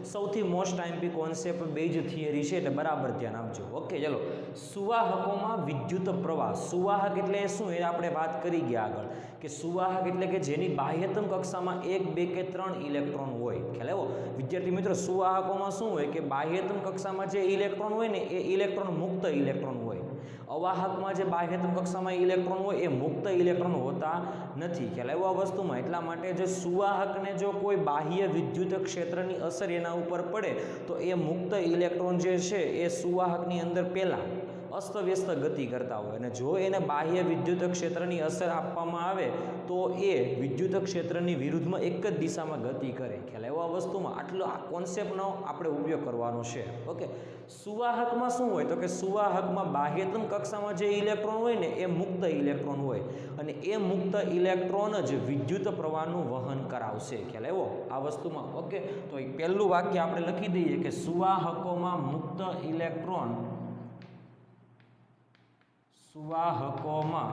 સૌથી most IMP concept base theory છે, એટલે બરાબર ધ્યાન આપજો. ઓકે, ચલો. સુવાહકોમાં વિદ્યુત પ્રવાહ. સુવાહક એટલે શું એ આપણે વાત કરી ગયા આગળ, કે સુવાહક એટલે કે જેની બાહ્યતમ કક્ષામાં 1, 2 કે 3 ઇલેક્ટ્રોન હોય. ખ્યાલ આવ્યો વિદ્યાર્થી મિત્રો? સુવાહકોમાં શું હોય કે બાહ્યતમ કક્ષામાં જે ઇલેક્ટ્રોન હોય ને એ ઇલેક્ટ્રોન મુક્ત ઇલેક્ટ્રોન હોય. અવાહકમાં જે બાહ્યતમ કક્ષામાં ઇલેક્ટ્રોન હોય એ મુક્ત ઇલેક્ટ્રોન હોતા નથી. ખ્યાલ આવ્યો આ વસ્તુમાં? એટલા માટે જે સુવાહકને જો કોઈ બાહ્ય વિદ્યુત ક્ષેત્રની અસર એના ઉપર પડે તો એ મુક્ત ઇલેક્ટ્રોન જે છે એ સુવાહકની અંદર પહેલાં અસ્તવ્યસ્ત ગતિ કરતા હોય, અને જો એને બાહ્ય વિદ્યુત ક્ષેત્રની અસર આપવામાં આવે તો એ વિદ્યુત ક્ષેત્રની વિરુદ્ધમાં એક જ દિશામાં ગતિ કરે. ખ્યાલ આવ્યો આ વસ્તુમાં? આટલો આ કોન્સેપ્ટનો આપણે ઉપયોગ કરવાનો છે. ઓકે, સુવાહકમાં શું હોય તો કે સુવાહકમાં બાહ્યતમ કક્ષામાં જે ઇલેક્ટ્રોન હોય ને એ મુક્ત ઇલેક્ટ્રોન હોય, અને એ મુક્ત ઇલેક્ટ્રોન જ વિદ્યુત પ્રવાહનું વહન કરાવશે. ખ્યાલ આવ્યો આ વસ્તુમાં? ઓકે, તો એક પહેલું વાક્ય આપણે લખી દઈએ કે સુવાહકોમાં મુક્ત ઇલેક્ટ્રોન, સુવાહકોમાં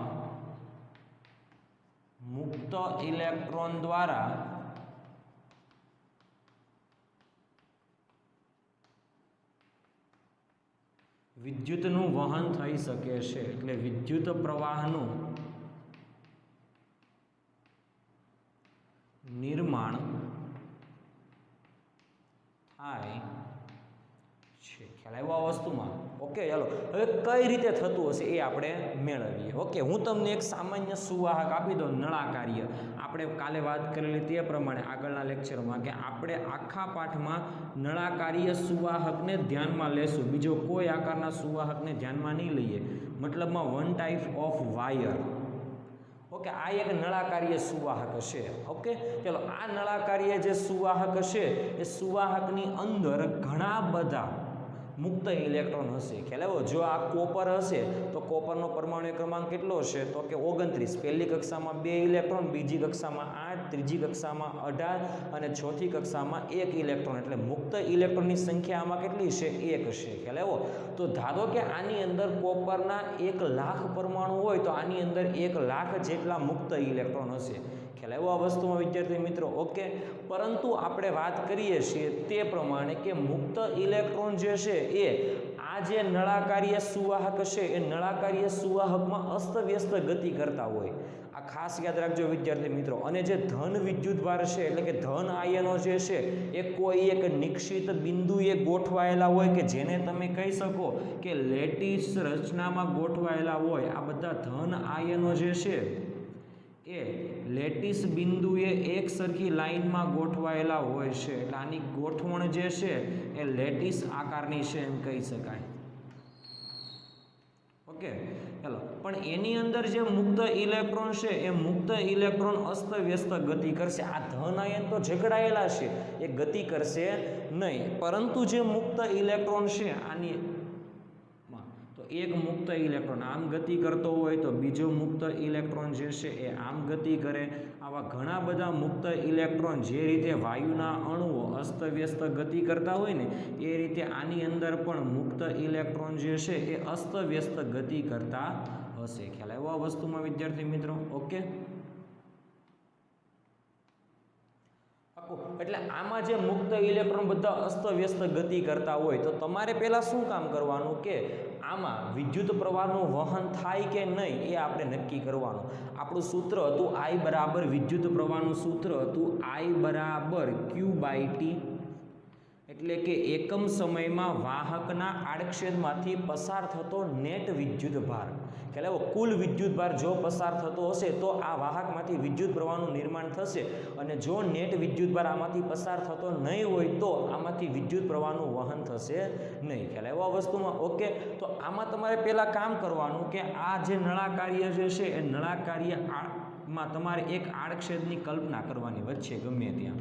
મુક્ત ઇલેક્ટ્રોન દ્વારા વિદ્યુતનું વહન થઈ શકે છે. એટલે વિદ્યુત પ્રવાહનું નિર્માણ થાય છે. ખ્યાલ આવ્યો આ વસ્તુમાં? ઓકે, ચાલો હવે કઈ રીતે થતું હશે એ આપણે મેળવીએ. ઓકે, હું તમને એક સામાન્ય સુવાહક આપી દઉં, નળાકાર્ય. આપણે કાલે વાત કરેલી તે પ્રમાણે આગળના લેક્ચરમાં કે આપણે આખા પાઠમાં નળાકાર્ય સુવાહકને ધ્યાનમાં લેશું, બીજો કોઈ આકારના સુવાહકને ધ્યાનમાં નહીં લઈએ. મતલબમાં one type of wire. Okay, આ એક નળાકાર્ય સુવાહક છે. ઓકે, ચલો આ નળાકાર્ય જે સુવાહક છે એ સુવાહકની અંદર ઘણા બધા મુક્ત ઇલેક્ટ્રોન હશે. ખ્યાલ આવ્યો? જો આ કોપર હશે તો કોપરનો પરમાણુ ક્રમાંક કેટલો છે તો કે 29. પહેલી કક્ષામાં 2 ઇલેક્ટ્રોન, બીજી કક્ષામાં 8, ત્રીજી કક્ષામાં 18 અને ચોથી કક્ષામાં 1 ઇલેક્ટ્રોન. એટલે મુક્ત ઇલેક્ટ્રોનની સંખ્યા આમાં કેટલી છે? 1 છે. ખ્યાલ આવ્યો? તો ધારો કે આની અંદર કોપરના 1 લાખ પરમાણુ હોય તો આની અંદર 1 લાખ જેટલા મુક્ત ઇલેક્ટ્રોન હશે. ખ્યાલ આવ્યો આ વસ્તુમાં વિદ્યાર્થી મિત્રો? ઓકે, પરંતુ આપણે વાત કરીએ છીએ તે પ્રમાણે કે મુક્ત ઇલેક્ટ્રોન જે છે એ આ જે નળાકાર્ય સુવાહક છે એ નળાકાર્ય સુવાહકમાં અસ્તવ્યસ્ત ગતિ કરતા હોય. આ ખાસ યાદ રાખજો વિદ્યાર્થી મિત્રો. અને જે ધન વિદ્યુતભાર છે એટલે કે ધન આયનો જે છે એ કોઈ એક નિશ્ચિત બિંદુએ ગોઠવાયેલા હોય, કે જેને તમે કહી શકો કે લેટિસ રચનામાં ગોઠવાયેલા હોય. આ બધા ધન આયનો જે છે એ લેટિસ બિંદુએ એક સરખી લાઈનમાં ગોઠવાયેલા હોય છે. એટલે આની ગોઠવણ જે છે એ લેટિસ આકારની છે એમ કહી શકાય. ઓકે, ચાલો. પણ એની અંદર જે મુક્ત ઇલેક્ટ્રોન છે એ મુક્ત ઇલેક્ટ્રોન અસ્તવ્યસ્ત ગતિ કરશે. આ ધન આયન તો ઝઘડાયેલા છે, એ ગતિ કરશે નહીં. પરંતુ જે મુક્ત ઇલેક્ટ્રોન છે આની તો એક મુક્ત ઇલેક્ટ્રોન આમ ગતિ કરતો હોય તો બીજો મુક્ત ઇલેક્ટ્રોન જે છે એ આમ ગતિ કરે. આવા ઘણા બધા મુક્ત ઇલેક્ટ્રોન જે રીતે વાયુના અણુઓ અસ્તવ્યસ્ત ગતિ કરતા હોય ને એ રીતે આની અંદર પણ મુક્ત ઇલેક્ટ્રોન જે છે એ અસ્તવ્યસ્ત ગતિ કરતા હશે. ખ્યાલ આવ્યો આ વસ્તુમાં વિદ્યાર્થી મિત્રો? ઓકે, એટલે આમાં જે મુક્ત ઇલેક્ટ્રોન બધા અસ્તવ્યસ્ત ગતિ કરતા હોય તો તમારે પહેલાં શું કામ કરવાનું કે આમાં વિદ્યુત પ્રવાહનું વહન થાય કે નહીં એ આપણે નક્કી કરવાનું. આપણું સૂત્ર હતું I બરાબર વિદ્યુત પ્રવાહનું સૂત્ર હતું I બરાબર Q/T, એટલે કે એકમ સમયમાં વાહકના આડછેદમાંથી પસાર થતો નેટ વિદ્યુત ભાર. એટલે કુલ વિદ્યુત ભાર જો પસાર થતો હશે તો આ વાહકમાંથી વિદ્યુત પ્રવાહનું નિર્માણ થશે, અને જો નેટ વિદ્યુત ભાર આમાંથી પસાર થતો નહીં હોય તો આમાંથી વિદ્યુત પ્રવાહનું વહન થશે નહીં. ખ્યાલ આવ્યો આ વસ્તુમાં? ઓકે, તો આમાં તમારે પહેલાં કામ કરવાનું કે આ જે નળાકાર્ય જે છે એ નળાકાર્યમાં તમારે એક આડછેદની કલ્પના કરવાની વચ્ચે ગમે ત્યાં.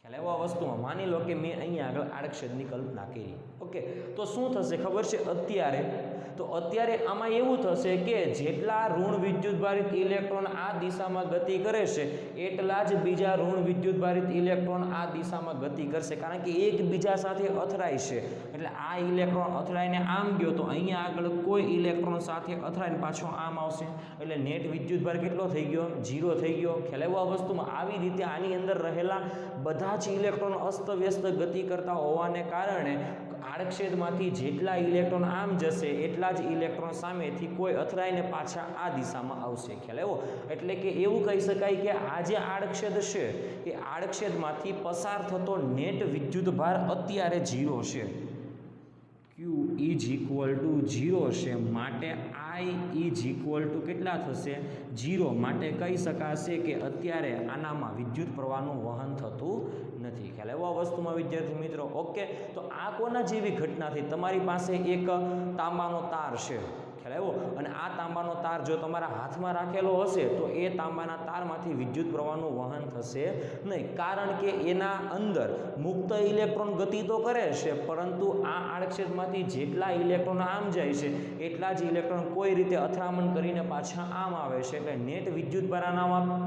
ખ્યાલ આવ્યો આ વસ્તુમાં? માની લો કે મેં અહીંયા આગળ આડછેદની કલ્પના કરી. ઓકે, તો શું થશે ખબર છે? અત્યારે તો અત્યારે આમાં એવું થશે કે જેટલા ઋણ વિદ્યુતભારિત ઇલેક્ટ્રોન આ દિશામાં ગતિ કરે છે એટલા જ બીજા ઋણ વિદ્યુતભારિત ઇલેક્ટ્રોન આ દિશામાં ગતિ કરશે, કારણ કે એકબીજા સાથે અથડાય છે. એટલે આ ઇલેક્ટ્રોન અથડાઈને આમ ગયો તો અહીંયા આગળ કોઈ ઇલેક્ટ્રોન સાથે અથડાઈને પાછો આમ આવશે, એટલે નેટ વિદ્યુતભાર કેટલો થઈ ગયો? 0 થઈ ગયો. ખ્યાલ આવ્યો આ વસ્તુમાં? આવી રીતે આની અંદર રહેલા બધા જ ઇલેક્ટ્રોન અસ્તવ્યસ્ત ગતિ કરતા હોવાને કારણે આડછેદમાંથી જેટલા ઇલેક્ટ્રોન આમ જશે એટલા જ ઇલેક્ટ્રોન સામેથી કોઈ અથડાઈને પાછા આ દિશામાં આવશે. ખ્યાલ આવ્યો? એટલે કે એવું કહી શકાય કે આ જે આડછેદ છે એ આડછેદમાંથી પસાર થતો નેટ વિદ્યુતભાર અત્યારે 0 છે. Q ઇઝ ઇક્વલ ટુ 0 છે, માટે I ઇઝ ઇક્વલ ટુ કેટલા થશે? 0. માટે કહી શકાશે કે અત્યારે આનામાં વિદ્યુત પ્રવાહનું વહન થતું નથી. ખ્યાલ આવ્યો આ વસ્તુમાં વિદ્યાર્થી મિત્રો? ઓકે, તો આ કોના જેવી ઘટનાથી? તમારી પાસે એક તાંબાનો તાર છે, ખ્યાલ આવ્યો? અને આ તાંબાનો તાર જો તમારા હાથમાં રાખેલો હશે તો એ તાંબાના તારમાંથી વિદ્યુત પ્રવાહનું વહન થશે નહીં, કારણ કે એના અંદર મુક્ત ઇલેક્ટ્રોન ગતિ તો કરે છે, પરંતુ આ આડછેદમાંથી જેટલા ઇલેક્ટ્રોન આમ જાય છે એટલા જ ઇલેક્ટ્રોન કોઈ રીતે અથડામણ કરીને પાછા આમ આવે છે. એટલે નેટ વિદ્યુતભાર આનામાં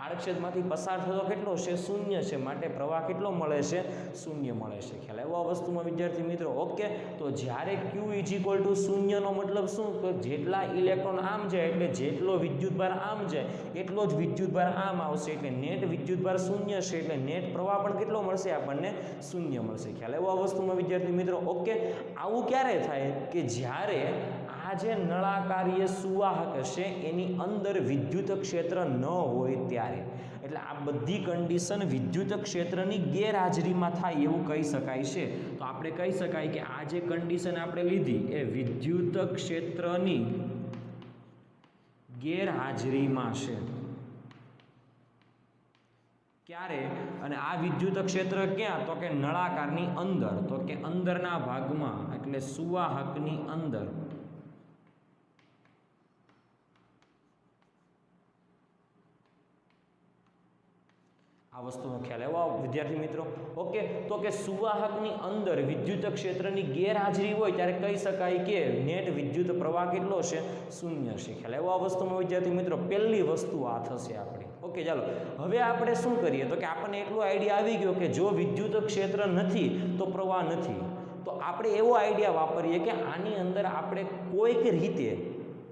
આડછેદમાંથી પસાર થતો કેટલો છે? 0 છે. માટે પ્રવાહ કેટલો મળે છે? 0 મળે છે. ખ્યાલ આવ્યો આ વસ્તુમાં વિદ્યાર્થી મિત્રો? ઓકે, તો જ્યારે Q ઇઝ ઇક્વલ ટુ 0 નો મતલબ શું? તો જેટલા ઇલેક્ટ્રોન આમ જાય એટલે જેટલો વિદ્યુતભાર આમ જાય એટલો જ વિદ્યુતભાર આમ આવશે, એટલે નેટ વિદ્યુતભાર 0 છે, એટલે નેટ પ્રવાહ પણ કેટલો મળશે? આપણને 0 મળશે. ખ્યાલ આવ્યો આ વસ્તુમાં વિદ્યાર્થી મિત્રો? ઓકે, આવું ક્યારે થાય? કે જ્યારે આ જે નળાકારીય સુવાહક છે એની અંદર વિદ્યુત ક્ષેત્ર ન હોય ત્યારે. એટલે આ બધી કન્ડિશન વિદ્યુત ક્ષેત્રની ગેરહાજરીમાં થાય એવું કહી શકાય છે. તો આપણે કહી શકાય કે આ જે કન્ડિશન આપણે લીધી એ વિદ્યુત ક્ષેત્રની ગેરહાજરીમાં છે. ક્યારે? અને આ વિદ્યુત ક્ષેત્ર ક્યાં? તો કે નળાકારની અંદર, તો કે અંદરના ભાગમાં, એટલે સુવાહકની અંદર. આ વસ્તુનો ખ્યાલ આવ્યો વિદ્યાર્થી મિત્રો? ઓકે, તો કે સુવાહકની અંદર વિદ્યુત ક્ષેત્રની ગેરહાજરી હોય ત્યારે કહી શકાય કે નેટ વિદ્યુત પ્રવાહ કેટલો છે? 0 છે. ખ્યાલ આવ્યો આ વસ્તુમાં વિદ્યાર્થી મિત્રો? પહેલી વસ્તુ આ થશે આપણી. ઓકે, ચાલો હવે આપણે શું કરીએ? તો કે આપણને એટલો આઈડિયા આવી ગયો કે જો વિદ્યુત ક્ષેત્ર નથી તો પ્રવાહ નથી. તો આપણે એવો આઈડિયા વાપરીએ કે આની અંદર આપણે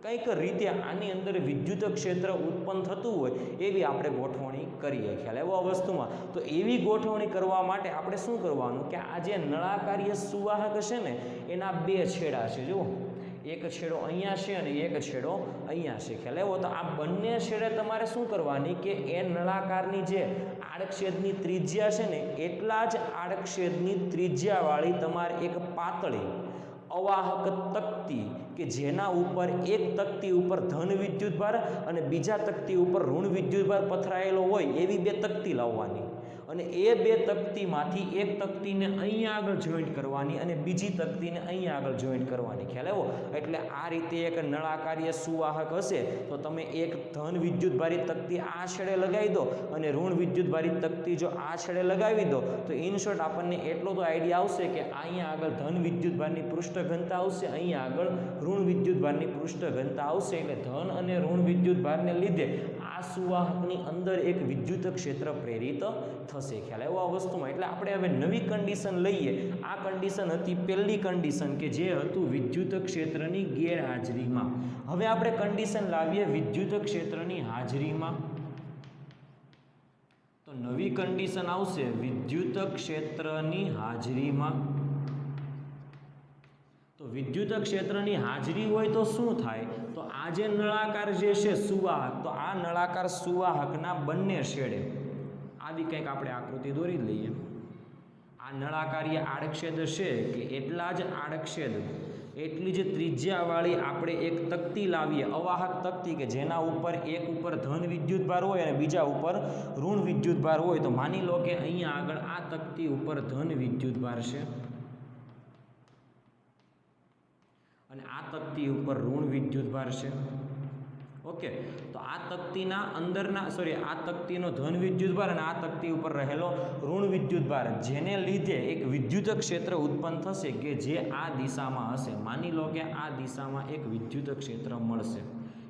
કંઈક રીતે આની અંદર વિદ્યુત ક્ષેત્ર ઉત્પન્ન થતું હોય એવી આપણે ગોઠવણી કરીએ. ખ્યાલ આવ્યો આ વસ્તુમાં? તો એવી ગોઠવણી કરવા માટે આપણે શું કરવાનું કે આ જે નળાકારીય સુવાહક છે ને એના 2 છેડા છે. જુઓ, એક છેડો અહીંયા છે અને એક છેડો અહીંયા છે. ખ્યાલ આવ્યો? તો આ બંને છેડે તમારે શું કરવાની કે એ નળાકારની જે આડછેદની ત્રિજ્યા છે ને એટલા જ આડછેદની ત્રિજ્યાવાળી તમારે એક પાતળી અવાહક તક્તી કે જેના ઉપર એક તક્તી ઉપર ધન વિદ્યુતભાર અને બીજા તક્તી ઉપર ઋણ વિદ્યુતભાર પથરાયેલો હોય એવી 2 તક્તી લાવવાની, અને એ 2 તક્તીમાંથી એક તક્તીને અહીંયા આગળ જોઈન્ટ કરવાની અને બીજી તક્તીને અહીંયા આગળ જોઈન્ટ કરવાની. ખ્યાલ આવ્યો? એટલે આ રીતે એક નળાકારીય સુવાહક હશે તો તમે એક ધન વિદ્યુતભારી તક્તી આ છેડે લગાવી દો અને ઋણ વિદ્યુતભારી તક્તી જો આ છેડે લગાવી દો તો ઇન શોર્ટ આપણને એટલો તો આઈડિયા આવશે કે અહીંયા આગળ ધન વિદ્યુતભારની પૃષ્ઠ ઘનતા આવશે, અહીંયા આગળ ઋણ વિદ્યુતભારની પૃષ્ઠ ઘનતા આવશે. એટલે ધન અને ઋણ વિદ્યુતભારને લીધે આ સુવાહકની અંદર એક વિદ્યુત ક્ષેત્ર પ્રેરિત થશે. ખ્યાલ આવ્યો આ વસ્તુમાં? એટલે આપણે હવે નવી કન્ડિશન લઈએ. આ કન્ડિશન હતી પહેલી કન્ડિશન કે જે હતું વિદ્યુત ક્ષેત્રની ગેરહાજરીમાં. હવે આપણે કન્ડિશન લાવીએ વિદ્યુત ક્ષેત્રની હાજરીમાં. તો નવી કન્ડિશન આવશે વિદ્યુત ક્ષેત્રની હાજરીમાં. તો વિદ્યુત ક્ષેત્રની હાજરી હોય તો શું થાય? તો આ જે નળાકાર જે છે સુવાહક, તો આ નળાકાર સુવાહકના બંને છેડે આવી કંઈક આપણે આકૃતિ દોરી લઈએ. આ નળાકારીય આડછેદ છે કે એટલા જ આડછેદ એટલી જ ત્રિજ્યાવાળી આપણે એક તક્તી લાવીએ, અવાહક તક્તી કે જેના ઉપર એક ઉપર ધન વિદ્યુતભાર હોય અને બીજા ઉપર ઋણ વિદ્યુતભાર હોય. તો માની લો કે અહીંયા આગળ આ તક્તી ઉપર ધન વિદ્યુતભાર છે અને આ તક્તી ઉપર ઋણ વિદ્યુતભાર છે. ઓકે, તો આ તકતીના અંદરના આ તકતીનો ધન વિદ્યુતભાર અને આ તકતી ઉપર રહેલો ઋણ વિદ્યુતભાર, જેને લીધે એક વિદ્યુત ક્ષેત્ર ઉત્પન્ન થશે કે જે આ દિશામાં હશે. માની લો કે આ દિશામાં એક વિદ્યુત ક્ષેત્ર મળશે.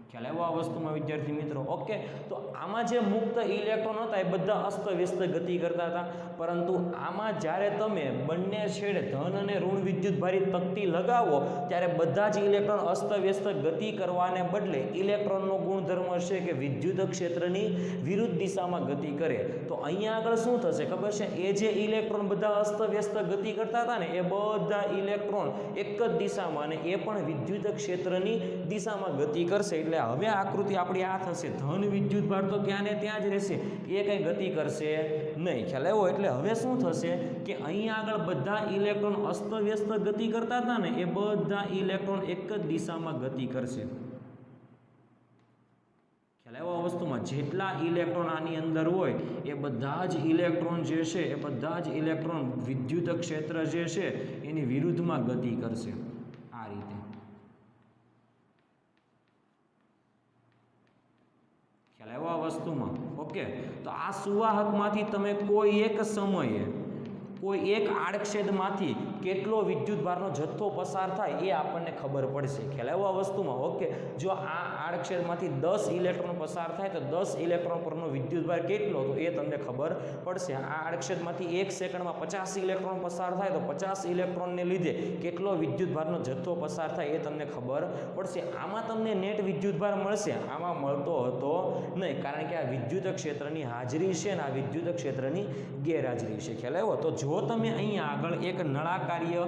ખ્યાલ આવ્યો આ વસ્તુમાં વિદ્યાર્થી મિત્રો? ઓકે, તો આમાં જે મુક્ત ઇલેક્ટ્રોન હતા એ બધા અસ્તવ્યસ્ત ગતિ કરતા હતા, પરંતુ આમાં જ્યારે તમે બંને છેડે ધન અને ઋણ વિદ્યુતભારી તકતી લગાવો ત્યારે બધા જ ઇલેક્ટ્રોન અસ્તવ્યસ્ત ગતિ કરવાને બદલે ઇલેક્ટ્રોનનો ગુણધર્મ છે કે વિદ્યુત ક્ષેત્રની વિરુદ્ધ દિશામાં ગતિ કરે. તો અહીંયા આગળ શું થશે ખબર છે? એ જે ઇલેક્ટ્રોન બધા અસ્તવ્યસ્ત ગતિ કરતા હતા ને, એ બધા ઇલેક્ટ્રોન એક જ દિશામાં અને એ પણ વિદ્યુત ક્ષેત્રની દિશામાં ગતિ કરશે. એટલે હવે આકૃતિ આપણી આ થશે. ધન વિદ્યુતભાર તો ત્યાં ને ત્યાં જ રહેશે, એ કંઈ ગતિ કરશે નહીં. ખ્યાલ આવ્યો? એટલે હવે શું થશે કે અહીંયા આગળ બધા ઇલેક્ટ્રોન અસ્તવ્યસ્ત ગતિ કરતા હતા ને, એ બધા ઇલેક્ટ્રોન એક જ દિશામાં ગતિ કરશે. ખ્યાલ આવ્યો આ વસ્તુમાં? જેટલા ઇલેક્ટ્રોન આની અંદર હોય એ બધા જ ઇલેક્ટ્રોન જે છે એ બધા જ ઇલેક્ટ્રોન વિદ્યુત ક્ષેત્ર જે છે એની વિરુદ્ધમાં ગતિ કરશે. આ રીતે ખ્યાલ આવ્યો આ વસ્તુમાં? ઓકે, તો આ સુવાહકમાંથી તમે કોઈ એક સમયે કોઈ એક આડછેદમાંથી કેટલો વિદ્યુતભારનો જથ્થો પસાર થાય એ આપણને ખબર પડશે. ખ્યાલ આવ્યો આ વસ્તુમાં? ઓકે, જો આ આડછેદમાંથી 10 ઇલેક્ટ્રોન પસાર થાય તો 10 ઇલેક્ટ્રોન પરનો વિદ્યુતભાર કેટલો, તો એ તમને ખબર પડશે. આ આડછેદમાંથી 1 સેકન્ડમાં 50 ઇલેક્ટ્રોન પસાર થાય તો 50 ઇલેક્ટ્રોનને લીધે કેટલો વિદ્યુતભારનો જથ્થો પસાર થાય એ તમને ખબર પડશે. આમાં તમને નેટ વિદ્યુતભાર મળશે, આમાં મળતો હતો નહીં, કારણ કે આ વિદ્યુત ક્ષેત્રની હાજરી છે ને આ વિદ્યુત ક્ષેત્રની ગેરહાજરી છે. ખ્યાલ આવ્યો? તો જો તમે અહીંયા આગળ એક નળાકાર્ય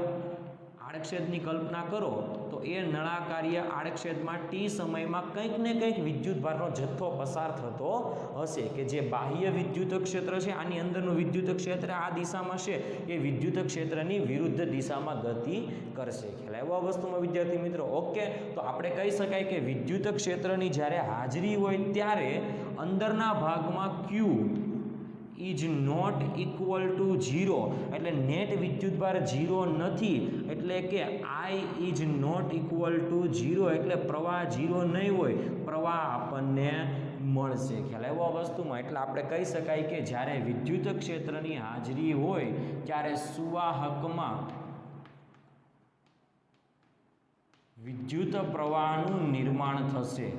આડછેદની કલ્પના કરો તો એ નળાકાર્ય આડછેદમાં ટી સમયમાં કંઈક ને કંઈક વિદ્યુતભારનો જથ્થો પસાર થતો હશે કે જે બાહ્ય વિદ્યુત ક્ષેત્ર છે, આની અંદરનું વિદ્યુત ક્ષેત્ર આ દિશામાં છે, એ વિદ્યુત ક્ષેત્રની વિરુદ્ધ દિશામાં ગતિ કરશે. ખ્યાલ આવ્યો આ વસ્તુમાં વિદ્યાર્થી મિત્રો? ઓકે, તો આપણે કહી શકાય કે વિદ્યુત ક્ષેત્રની જ્યારે હાજરી હોય ત્યારે અંદરના ભાગમાં Q is not equal to 0, એટલે નેટ વિદ્યુતભાર 0 નથી, એટલે કે I is not equal to 0, એટલે પ્રવાહ 0 નહીં હોય, પ્રવાહ આપણને મળશે. ખ્યાલ આવ્યો આ વસ્તુમાં? એટલે આપણે કહી શકાય કે જ્યારે વિદ્યુત ક્ષેત્રની હાજરી હોય ત્યારે સુવાહકમાં વિદ્યુત પ્રવાહનું નિર્માણ થશે.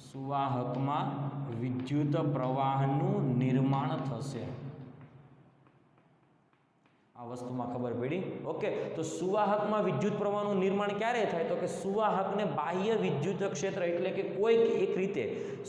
સુવાહકમાં વિદ્યુત પ્રવાહનું નિર્માણ થશે. આ વસ્તુમાં ખબર પડી? ઓકે, તો સુવાહકમાં વિદ્યુત પ્રવાહનું નિર્માણ ક્યારે થાય? તો કે સુવાહકને બાહ્ય વિદ્યુત ક્ષેત્ર, એટલે કે કોઈક એક રીતે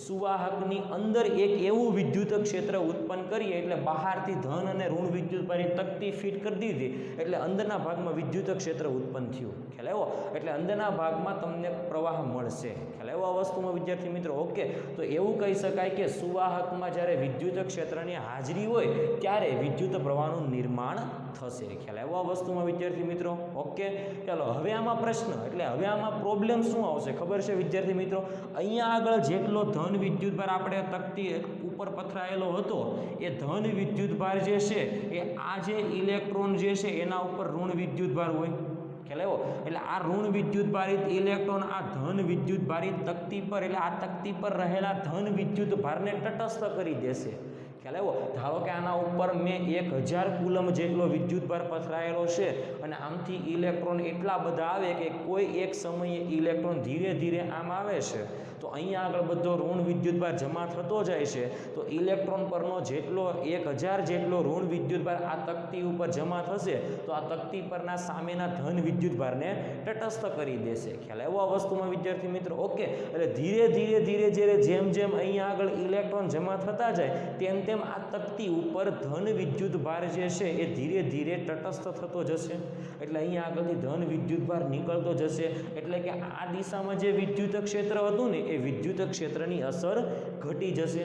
સુવાહકની અંદર એક એવું વિદ્યુત ક્ષેત્ર ઉત્પન્ન કરીએ, એટલે બહારથી ધન અને ઋણ વિદ્યુતભારી તકતી ફિટ કરી દીધી એટલે અંદરના ભાગમાં વિદ્યુત ક્ષેત્ર ઉત્પન્ન થયું. ખ્યાલ આવ્યો? એટલે અંદરના ભાગમાં તમને પ્રવાહ મળશે. ખ્યાલ આવ્યો આ વસ્તુમાં વિદ્યાર્થી મિત્રો? ઓકે, તો એવું કહી શકાય કે સુવાહકમાં જ્યારે વિદ્યુત ક્ષેત્રની હાજરી હોય ત્યારે વિદ્યુત પ્રવાહનું નિર્માણ થશે. ખ્યાલ આવ્યો આ વસ્તુમાં વિદ્યાર્થી મિત્રો? ઓકે, ચાલો હવે આમાં પ્રશ્ન, એટલે હવે આમાં પ્રોબ્લેમ શું આવશે ખબર છે વિદ્યાર્થી મિત્રો? અહીંયા આગળ જેટલો ધન વિદ્યુતભાર આપણે તકતી ઉપર પથરાયેલો હતો એ ધન વિદ્યુતભાર જે છે એ આ જે ઇલેક્ટ્રોન જે છે એના ઉપર ઋણ વિદ્યુતભાર હોય. ખ્યાલ આવ્યો? એટલે આ ઋણ વિદ્યુતભારિત ઇલેક્ટ્રોન આ ધન વિદ્યુતભારિત તકતી પર, એટલે આ તકતી પર રહેલા ધન વિદ્યુતભારને તટસ્થ કરી દેશે. ખ્યાલ આવ્યો? ધારો કે આના ઉપર મેં 1000 કુલમ જેટલો વિદ્યુતભાર પથરાયેલો છે અને આમથી ઇલેક્ટ્રોન એટલા બધા આવે કે કોઈ એક સમયે ઇલેક્ટ્રોન ધીરે ધીરે આમ આવે છે, તો અહીંયા આગળ બધો ઋણ વિદ્યુતભાર જમા થતો જાય છે. તો ઇલેક્ટ્રોન પરનો જેટલો 1000 જેટલો ઋણ વિદ્યુતભાર આ તકતી ઉપર જમા થશે તો આ તકતી પરના સામેના ધન વિદ્યુતભારને તટસ્થ કરી દેશે. ખ્યાલ આવ્યો આ વસ્તુમાં વિદ્યાર્થી મિત્રો? ઓકે, એટલે ધીરે ધીરે જેમ જેમ અહીંયા આગળ ઇલેક્ટ્રોન જમા થતા જાય તેમ તેમ આ તકતી ઉપર ધન વિદ્યુતભાર જે છે એ ધીરે ધીરે તટસ્થ થતો જશે. એટલે અહીંયા આગળથી ધન વિદ્યુતભાર નીકળતો જશે, એટલે કે આ દિશામાં જે વિદ્યુત ક્ષેત્ર હતું ને એ વિદ્યુત ક્ષેત્રની અસર ઘટી જશે.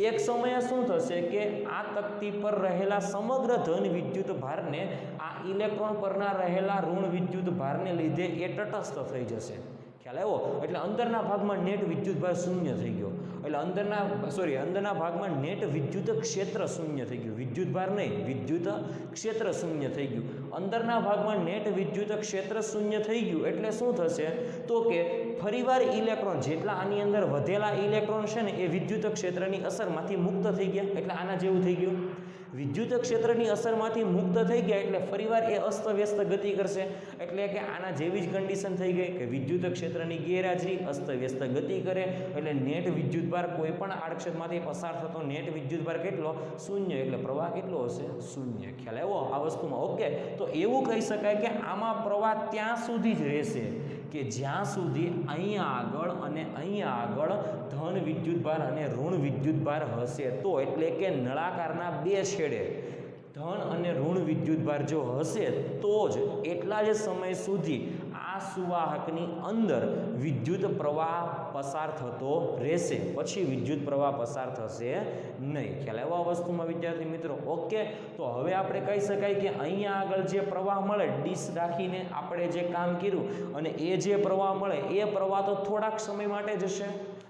એક સમયે શું થશે કે આ તકતી પર રહેલા સમગ્ર ધન વિદ્યુતભારને આ ઇલેક્ટ્રોન પરના રહેલા ઋણ વિદ્યુતભારને લીધે એ તટસ્થ થઈ જશે. ખ્યાલ આવ્યો? એટલે અંદરના ભાગમાં નેટ વિદ્યુતભાર શૂન્ય થઈ ગયો. એટલે અંદરના ભાગમાં નેટ વિદ્યુત ક્ષેત્ર શૂન્ય થઈ ગયું, વિદ્યુત ભાર નહીં, વિદ્યુત ક્ષેત્ર શૂન્ય થઈ ગયું. અંદરના ભાગમાં નેટ વિદ્યુત ક્ષેત્ર શૂન્ય થઈ ગયું એટલે શું થશે તો કે ફરીવાર ઇલેક્ટ્રોન જેટલા આની અંદર વધેલા ઇલેક્ટ્રોન છે ને એ વિદ્યુત ક્ષેત્રની અસરમાંથી મુક્ત થઈ ગયા, એટલે આના જેવું થઈ ગયું. વિદ્યુત ક્ષેત્રની અસરમાંથી મુક્ત થઈ ગયા એટલે ફરીવાર એ અસ્તવ્યસ્ત ગતિ કરશે, એટલે કે આના જેવી જ કન્ડિશન થઈ ગઈ કે વિદ્યુત ક્ષેત્રની ગેરહાજરી અસ્તવ્યસ્ત ગતિ કરે એટલે નેટ વિદ્યુતભાર કોઈ પણ આડક્ષેપમાંથી પસાર થતો નેટ વિદ્યુતભાર કેટલો? શૂન્ય. એટલે પ્રવાહ કેટલો હશે? શૂન્ય. ખ્યાલ આવ્યો આ વસ્તુમાં? ઓકે, તો એવું કહી શકાય કે આમાં પ્રવાહ ત્યાં સુધી જ રહેશે કે જ્યાં સુધી અહીંયા આગળ અને અહીંયા આગળ ધન વિદ્યુતભાર અને ઋણ વિદ્યુતભાર હશે તો, એટલે કે નળાકારના બે છેડે ધન અને ઋણ વિદ્યુતભાર જો હશે તો જ એટલા જ સમય સુધી આ સુવાહકની અંદર વિદ્યુત પ્રવાહ પસાર થતો રહેશે, પછી વિદ્યુત પ્રવાહ પસાર થશે નહીં. ખ્યાલ આવ્યો આ વસ્તુમાં વિદ્યાર્થી મિત્રો? ઓકે, તો હવે આપણે કહી શકાય કે અહીંયા આગળ જે પ્રવાહ મળે ડીશ રાખીને આપણે જે કામ કર્યું અને એ જે પ્રવાહ મળે એ પ્રવાહ તો થોડાક સમય માટે જ હશે.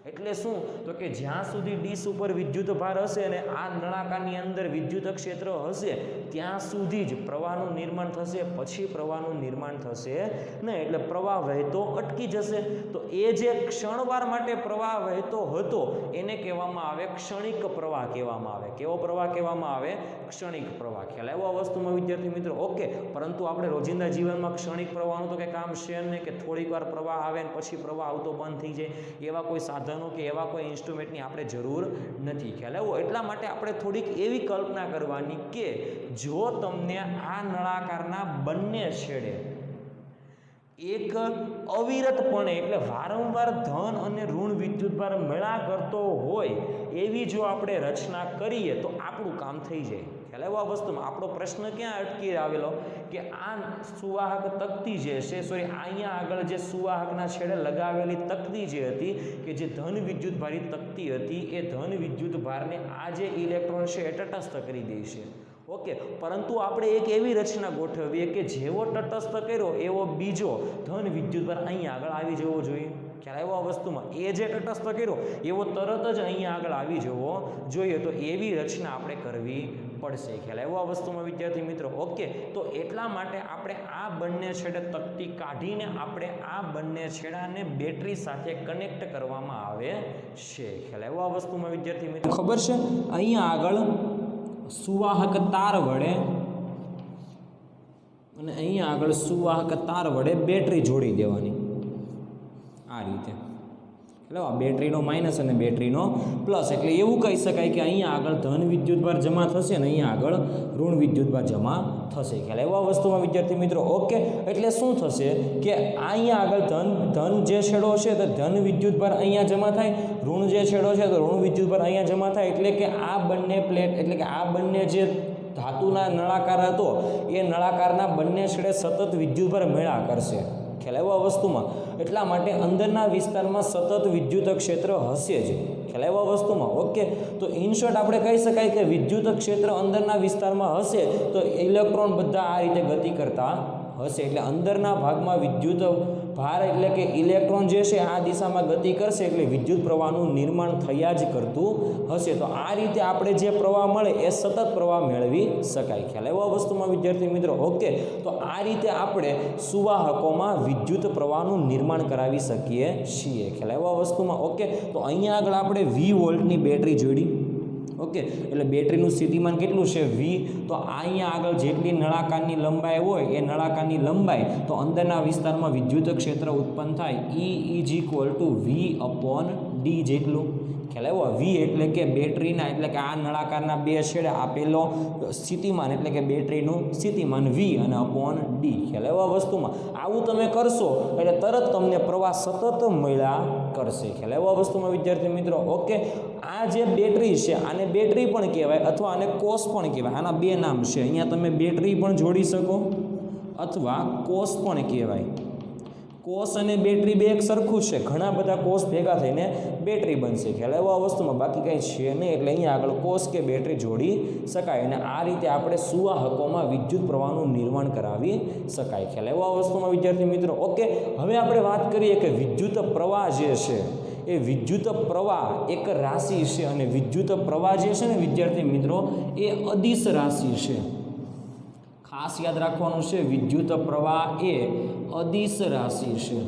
એટલે શું તો કે જ્યાં સુધી ડીશ ઉપર વિદ્યુત ભાર હશે અને આ નળાકારની અંદર વિદ્યુત ક્ષેત્ર હશે ત્યાં સુધી જ પ્રવાહનું નિર્માણ થશે, પછી પ્રવાહનું નિર્માણ થશે નહીં. એટલે પ્રવાહ વહેતો અટકી જશે. તો એ જે ક્ષણવાર માટે પ્રવાહ વહેતો હતો એને કહેવામાં આવે ક્ષણિક પ્રવાહ કહેવામાં આવે. કેવો પ્રવાહ કહેવામાં આવે? ક્ષણિક પ્રવાહ. ખ્યાલ આવ્યો આ વસ્તુમાં વિદ્યાર્થી મિત્રો? ઓકે, પરંતુ આપણે રોજિંદા જીવનમાં ક્ષણિક પ્રવાહનું તો કંઈ કામ છે નહીં કે થોડીક વાર પ્રવાહ આવે ને પછી પ્રવાહ આવતો બંધ થઈ જાય. એવા કોઈ સાધનો કે એવા કોઈ ઇન્સ્ટ્રુમેન્ટની આપણે જરૂર નથી. ખ્યાલ આવ્યો? એટલા માટે આપણે થોડીક એવી કલ્પના કરવાની કે જો તમને આ નળાકારના બંને છેડે એક અવિરતપણે એટલે વારંવાર ધન અને ઋણ વિદ્યુતભાર મેળા કરતો હોય એવી જો આપણે રચના કરીએ તો આપણું કામ થઈ જાય. ખ્યાલ આવ્યો આ વસ્તુમાં? આપણો પ્રશ્ન ક્યાં અટકી આવેલો કે આ સુવાહક તકતી જે છે, અહીંયા આગળ જે સુવાહકના છેડે લગાવેલી તકતી જે હતી કે જે ધન વિદ્યુતભારી તકતી હતી એ ધન વિદ્યુતભારને આ જે ઇલેક્ટ્રોન છે એ તટસ્થ કરી દે છે. ઓકે, પરંતુ આપણે એક એવી રચના ગોઠવીએ કે જેવો તટસ્થ કર્યો એવો બીજો ધન વિદ્યુતભાર અહીંયા આગળ આવી જવો જોઈએ. ખ્યાલ આવ્યો આ વસ્તુમાં? એ જે તટસ્થ કર્યો એવો તરત જ અહીંયા આગળ આવી જવો જોઈએ. તો એવી રચના આપણે કરવી પડશે. ખ્યાલ આવ્યો આ વસ્તુમાં વિદ્યાર્થી મિત્રો? ઓકે, તો એટલા માટે આપણે આ બંને છેડે તકતી કાઢીને આપણે આ બંને છેડાને બેટરી સાથે કનેક્ટ કરવામાં આવે છે. ખ્યાલ આવ્યો આ વસ્તુમાં વિદ્યાર્થી મિત્રો? ખબર છે અહીંયા આગળ સુવાહક તાર વડે અને અહીંયા આગળ સુવાહક તાર વડે બેટરી જોડી દેવાની આ રીતે. એટલે આ બેટરીનો માઇનસ અને બેટરીનો પ્લસ, એટલે એવું કહી શકાય કે અહીંયા આગળ ધન વિદ્યુતભાર જમા થશે અને અહીંયા આગળ ઋણ વિદ્યુતભાર જમા થશે. ખ્યાલ એવા વસ્તુમાં વિદ્યાર્થી મિત્રો? ઓકે, એટલે શું થશે કે અહીંયા આગળ ધન જે છેડો છે તો ધન વિદ્યુતભાર અહીંયા જમા થાય, ઋણ જે છેડો છે તો ઋણ વિદ્યુતભાર અહીંયા જમા થાય. એટલે કે આ બંને પ્લેટ એટલે કે આ બંને જે ધાતુના નળાકાર હતો એ નળાકારના બંને છેડે સતત વિદ્યુતભાર મેળા કરશે. ખ્યાલ આવ્યો આ વસ્તુમાં? એટલા માટે અંદરના વિસ્તારમાં સતત વિદ્યુત ક્ષેત્ર હશે જ. ખ્યાલ આવ્યો આ વસ્તુમાં? ઓકે, તો ઇન શોર્ટ આપણે કહી શકાય કે વિદ્યુત ક્ષેત્ર અંદરના વિસ્તારમાં હશે તો ઇલેક્ટ્રોન બધા આ રીતે ગતિ કરતા હશે. એટલે અંદરના ભાગમાં વિદ્યુત ભાર એટલે કે ઇલેક્ટ્રોન જે છે આ દિશામાં ગતિ કરશે એટલે વિદ્યુત પ્રવાહનું નિર્માણ થયા જ કરતું હશે. તો આ રીતે આપણે જે પ્રવાહ મળે એ સતત પ્રવાહ મેળવી શકાય. ખ્યાલ આવ્યો આ વસ્તુમાં વિદ્યાર્થી મિત્રો? ઓકે, તો આ રીતે આપણે સુવાહકોમાં વિદ્યુત પ્રવાહનું નિર્માણ કરાવી શકીએ છીએ. ખ્યાલ આવ્યો આ વસ્તુમાં? ઓકે, તો અહીંયા આગળ આપણે 20 વોલ્ટની બેટરી જોડી. ઓકે, એટલે બેટરીનું સ્થિતિમાન કેટલું છે? V. તો અહીંયા આગળ જેટલી નળાકારની લંબાઈ હોય એ નળાકારની લંબાઈ તો અંદરના વિસ્તારમાં વિદ્યુત ક્ષેત્ર ઉત્પન્ન થાય E=V/D જેટલું. ખ્યાલ આવ્યો? V એટલે કે બેટરીના એટલે કે આ નળાકારના બે છેડે આપેલો સ્થિતિમાન એટલે કે બેટરીનું સ્થિતિમાન V અને /D. ખ્યાલ આવ્યો આ વસ્તુમાં? આવું તમે કરશો એટલે તરત તમને પ્રવાહ સતત મળ્યા કરશે. ખ્યાલ આવ્યો આ વસ્તુમાં વિદ્યાર્થી મિત્રો? ઓકે, આ જે બેટરી છે આને બેટરી પણ કહેવાય અથવા આને કોષ પણ કહેવાય. આના બે નામ છે. અહીંયા તમે બેટરી પણ જોડી શકો અથવા કોષ પણ કહેવાય. કોષ અને બેટરી બે એક સરખું છે. ઘણા બધા કોષ ભેગા થઈને બેટરી બનશે. ખ્યાલ આવ્યો આ વસ્તુમાં? બાકી કંઈ છે નહીં. એટલે અહીંયા આગળ કોષ કે બેટરી જોડી શકાય અને આ રીતે આપણે સુવાહકોમાં વિદ્યુત પ્રવાહનું નિર્માણ કરાવી શકાય. ખ્યાલ આવ્યો આ વસ્તુમાં વિદ્યાર્થી મિત્રો? ઓકે, હવે આપણે વાત કરીએ કે વિદ્યુત પ્રવાહ જે છે એ એ વિદ્યુત પ્રવાહ એક રાશિ છે અને વિદ્યુત પ્રવાહ જે છે ને વિદ્યાર્થી મિત્રો એ અદિશ રાશિ છે. ખાસ યાદ રાખવાનું છે, વિદ્યુત પ્રવાહ એ અદિશ રાશિ છે.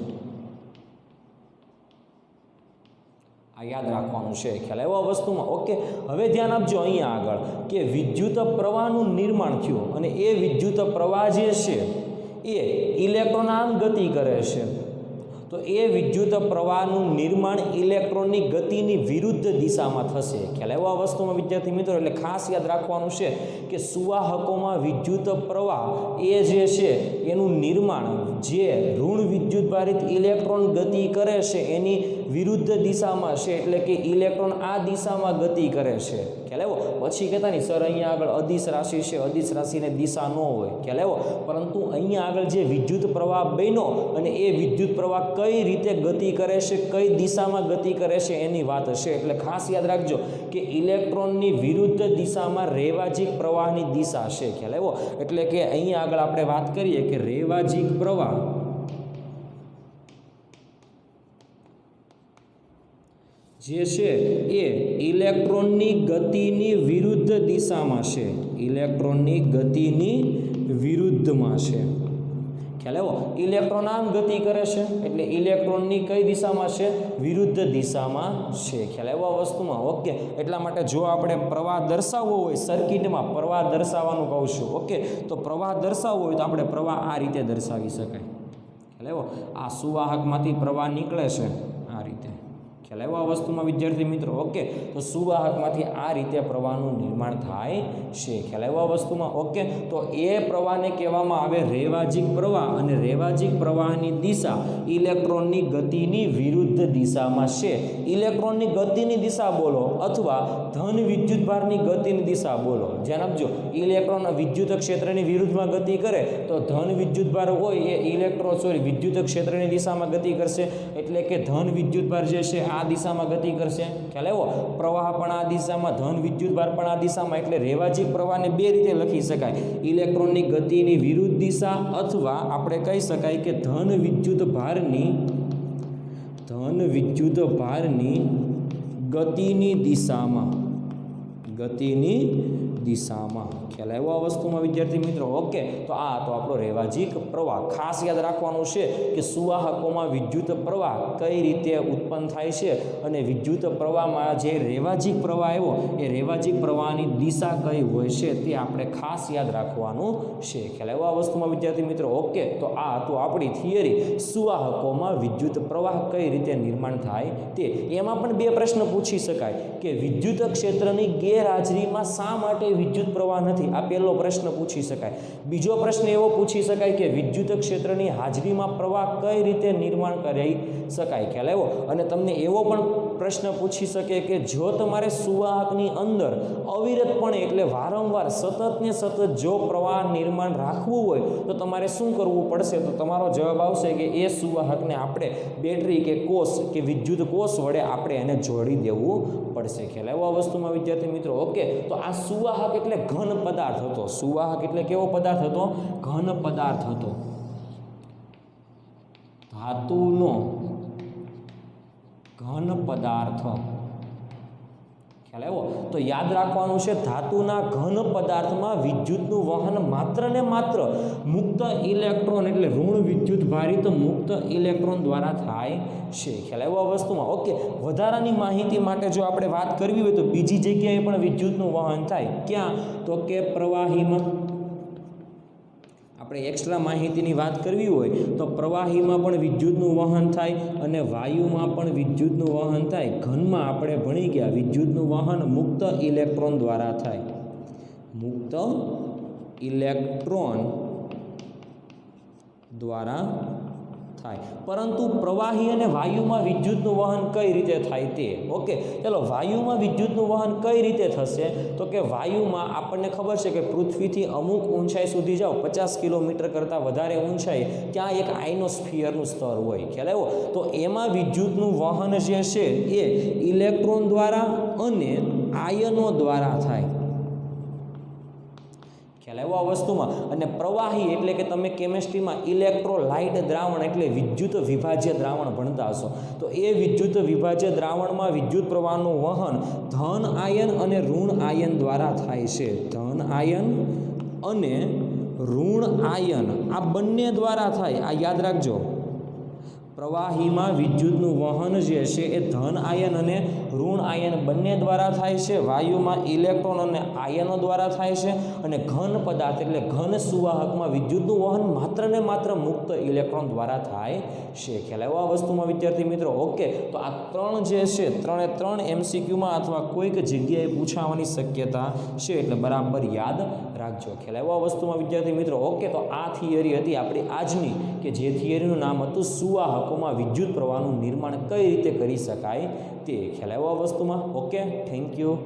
આ યાદ રાખવાનું છે, ખ્યાલ આવ્યો આ વસ્તુમાં. ઓકે, હવે ધ્યાન આપજો અહીંયા આગળ કે વિદ્યુત પ્રવાહનું નિર્માણ થયું અને એ વિદ્યુત પ્રવાહ જે છે એ ઇલેક્ટ્રોન આમ ગતિ કરે છે. તો એ વિદ્યુત પ્રવાહનું નિર્માણ ઇલેક્ટ્રોનની ગતિની વિરુદ્ધ દિશામાં થશે. ખ્યાલ આવ્યો આ વસ્તુમાં વિદ્યાર્થી મિત્રો. એટલે ખાસ યાદ રાખવાનું છે કે સુવાહકોમાં વિદ્યુત પ્રવાહ એ જે છે એનું નિર્માણ જે ઋણ વિદ્યુત ભારિત ઇલેક્ટ્રોન ગતિ કરે છે એની વિરુદ્ધ દિશામાં છે. એટલે કે ઇલેક્ટ્રોન આ દિશામાં ગતિ કરે છે. ખ્યાલ આવ્યો? પછી કહેતા નહીં સર અહીંયા આગળ અદિશ રાશિ છે, અદિશ રાશિને દિશા ન હોય. ખ્યાલ આવ્યો? પરંતુ અહીંયા આગળ જે વિદ્યુત પ્રવાહ બન્યો અને એ વિદ્યુત પ્રવાહ કઈ રીતે ગતિ કરે છે, કઈ દિશામાં ગતિ કરે છે એની વાત છે. એટલે ખાસ યાદ રાખજો કે ઇલેક્ટ્રોનની વિરુદ્ધ દિશામાં રેવાજીક પ્રવાહની દિશા છે. ખ્યાલ આવ્યો? એટલે કે અહીંયા આગળ આપણે વાત કરીએ કે રેવાજીક પ્રવાહ જે છે એ ઇલેક્ટ્રોનની ગતિની વિરુદ્ધ દિશામાં છે. ઇલેક્ટ્રોનની ગતિની વિરુદ્ધમાં છે. ખ્યાલ આવ્યો? ઇલેક્ટ્રોન આમ ગતિ કરે છે એટલે ઇલેક્ટ્રોનની કઈ દિશામાં છે? વિરુદ્ધ દિશામાં છે. ખ્યાલ આવ્યો આ વસ્તુમાં? ઓકે, એટલા માટે જો આપણે પ્રવાહ દર્શાવવો હોય સર્કિટમાં, પ્રવાહ દર્શાવવાનું કહું છું. ઓકે, તો પ્રવાહ દર્શાવવો હોય તો આપણે પ્રવાહ આ રીતે દર્શાવી શકાય. ખ્યાલ આવ્યો? આ સુવાહકમાંથી પ્રવાહ નીકળે છે આ રીતે. ખ્યાલ આવ્યો આ વસ્તુમાં વિદ્યાર્થી મિત્રો? ઓકે, તો સુવાહકમાંથી આ રીતે પ્રવાહનું નિર્માણ થાય છે. ખ્યાલ આવ્યો આ વસ્તુમાં? ઓકે, તો એ પ્રવાહને કહેવામાં આવે રેવાજીક પ્રવાહ અને રેવાજીક પ્રવાહની દિશા ઇલેક્ટ્રોનની ગતિની વિરુદ્ધ દિશામાં છે. ઇલેક્ટ્રોનની ગતિની દિશા બોલો અથવા ધન વિદ્યુતભારની ગતિની દિશા બોલો. ધ્યાન આપજો, ઇલેક્ટ્રોન વિદ્યુત ક્ષેત્રની વિરુદ્ધમાં ગતિ કરે તો ધન વિદ્યુતભાર હોય એ વિદ્યુત ક્ષેત્રની દિશામાં ગતિ કરશે. એટલે કે ધન વિદ્યુતભાર જે છે આ દિશામાં ગતિ કરશે. ખ્યાલ આવ્યો? પ્રવાહ પણ આ દિશામાં, ધન વિદ્યુતભાર પણ આ દિશામાં. એટલે રેવાજીક પ્રવાહને બે રીતે લખી શકાય, ઇલેક્ટ્રોનની ગતિની વિરુદ્ધ દિશા અથવા આપણે કહી શકાય કે ધન વિદ્યુતભારની ગતિની દિશામાં. ખ્યાલ આવ્યો આ વસ્તુમાં વિદ્યાર્થી મિત્રો? ઓકે, તો આ તો આપણો રેવાજીક પ્રવાહ. ખાસ યાદ રાખવાનું છે કે સુવાહકોમાં વિદ્યુત પ્રવાહ કઈ રીતે ઉત્પન્ન થાય છે અને વિદ્યુત પ્રવાહમાં જે રેવાજીક પ્રવાહ આવ્યો એ રેવાજીક પ્રવાહની દિશા કઈ હોય છે તે આપણે ખાસ યાદ રાખવાનું છે. ખ્યાલ આવ્યો આ વસ્તુમાં વિદ્યાર્થી મિત્રો? ઓકે, તો આ તો આપણી થિયરી સુવાહકોમાં વિદ્યુત પ્રવાહ કઈ રીતે નિર્માણ થાય તે. એમાં પણ બે પ્રશ્ન પૂછી શકાય કે વિદ્યુત ક્ષેત્રની ગેરહાજરીમાં શા માટે વિદ્યુત પ્રવાહ નથી? આ પહેલો પ્રશ્ન પૂછી શકાય. બીજો પ્રશ્ન એવો પૂછી શકાય કે વિદ્યુત ક્ષેત્રની હાજરીમાં પ્રવાહ કઈ રીતે નિર્માણ કરી શકાય? ખ્યાલ આવ્યો? અને તમને એવો પણ પ્રશ્ન પૂછી શકે કે જો તમારે સુવાહકની અંદર અવિરતપણે એટલે વારંવાર સતત ને સતત જો પ્રવાહ નિર્માણ રાખવું હોય તો તમારે શું કરવું પડશે? તો તમારો જવાબ આવશે કે એ સુવાહકને આપણે બેટરી કે કોષ કે વિદ્યુત કોષ વડે આપણે એને જોડી દેવું પડશે. ખ્યાલ આવ્યો આ વસ્તુમાં વિદ્યાર્થી મિત્રો? ઓકે, તો આ સુવાહક એટલે ઘન પદાર્થ હતો. સુવાહક એટલે કેવો પદાર્થ હતો? ઘન પદાર્થ હતો. ધાતુનો ઘન પદાર્થ. ખ્યાલ આવ્યો? તો યાદ રાખવાનું છે ધાતુના ઘન પદાર્થમાં વિદ્યુતનું વહન માત્ર ને માત્ર મુક્ત ઇલેક્ટ્રોન એટલે ઋણ વિદ્યુત ભારિત મુક્ત ઇલેક્ટ્રોન દ્વારા થાય છે. ખ્યાલ આવ્યો આ વસ્તુમાં? ઓકે, વધારાની માહિતી માટે જો આપણે વાત કરવી હોય તો બીજી જગ્યાએ પણ વિદ્યુતનું વહન થાય. ક્યાં? તો કે પ્રવાહીમાં. આપણે એક્સ્ટ્રા માહિતીની વાત કરવી હોય તો પ્રવાહીમાં પણ વિદ્યુતનું વહન થાય અને વાયુમાં પણ વિદ્યુતનું વહન થાય. ઘનમાં આપણે ભણી ગયા વિદ્યુતનું વહન મુક્ત ઇલેક્ટ્રોન દ્વારા થાય. મુક્ત ઇલેક્ટ્રોન દ્વારા થાય. પરંતુ પ્રવાહી અને વાયુમાં વિદ્યુતનું વહન કઈ રીતે થાય તે. ઓકે, ચાલો વાયુમાં વિદ્યુતનું વહન કઈ રીતે થશે? તો કે વાયુમાં આપણને ખબર છે કે પૃથ્વીથી અમુક ઊંચાઈ સુધી જાઓ 50 કિલોમીટર કરતાં વધારે ઊંચાઈ ત્યાં એક આઇનોસ્ફિયરનું સ્તર હોય. ખ્યાલ આવ્યો? તો એમાં વિદ્યુતનું વહન જે છે એ ઇલેક્ટ્રોન દ્વારા અને આયનો દ્વારા થાય. ખ્યાલ આવ્યો આ વસ્તુમાં. અને પ્રવાહી એટલે કે તમે કેમેસ્ટ્રીમાં ઇલેક્ટ્રોલાઇટ દ્રાવણ એટલે વિદ્યુત વિભાજ્ય દ્રાવણ ભણતા હશો. તો એ વિદ્યુત વિભાજ્ય દ્રાવણમાં વિદ્યુત પ્રવાહનું વહન ધન આયન અને ઋણ આયન દ્વારા થાય છે. ધન આયન અને ઋણ આયન આ બંને દ્વારા થાય. આ યાદ રાખજો. પ્રવાહીમાં વિદ્યુતનું વહન જે છે એ ધન આયન અને ઋણ આયન બંને દ્વારા થાય છે. વાયુમાં ઇલેક્ટ્રોન અને આયનો દ્વારા થાય છે. અને ઘન પદાર્થ એટલે ઘન સુવાહકમાં વિદ્યુતનું વહન માત્ર ને માત્ર મુક્ત ઇલેક્ટ્રોન દ્વારા થાય છે. ખ્યાલ આવ્યો આ વસ્તુમાં વિદ્યાર્થી મિત્રો? ઓકે, તો આ ત્રણ જે છે ત્રણે ત્રણ MCQમાં અથવા કોઈક જગ્યાએ પૂછાવાની શક્યતા છે, એટલે બરાબર યાદ રાખજો. ખ્યાલ આવ્યો આ વસ્તુમાં વિદ્યાર્થી મિત્રો? ઓકે, તો આ થિયરી હતી આપણી આજની, કે જે થિયરીનું નામ હતું સુવાહકોમાં વિદ્યુત પ્રવાહનું નિર્માણ કઈ રીતે કરી શકાય તે. ખ્યાલ આવ્યો આ વસ્તુમાં? Okay, thank you.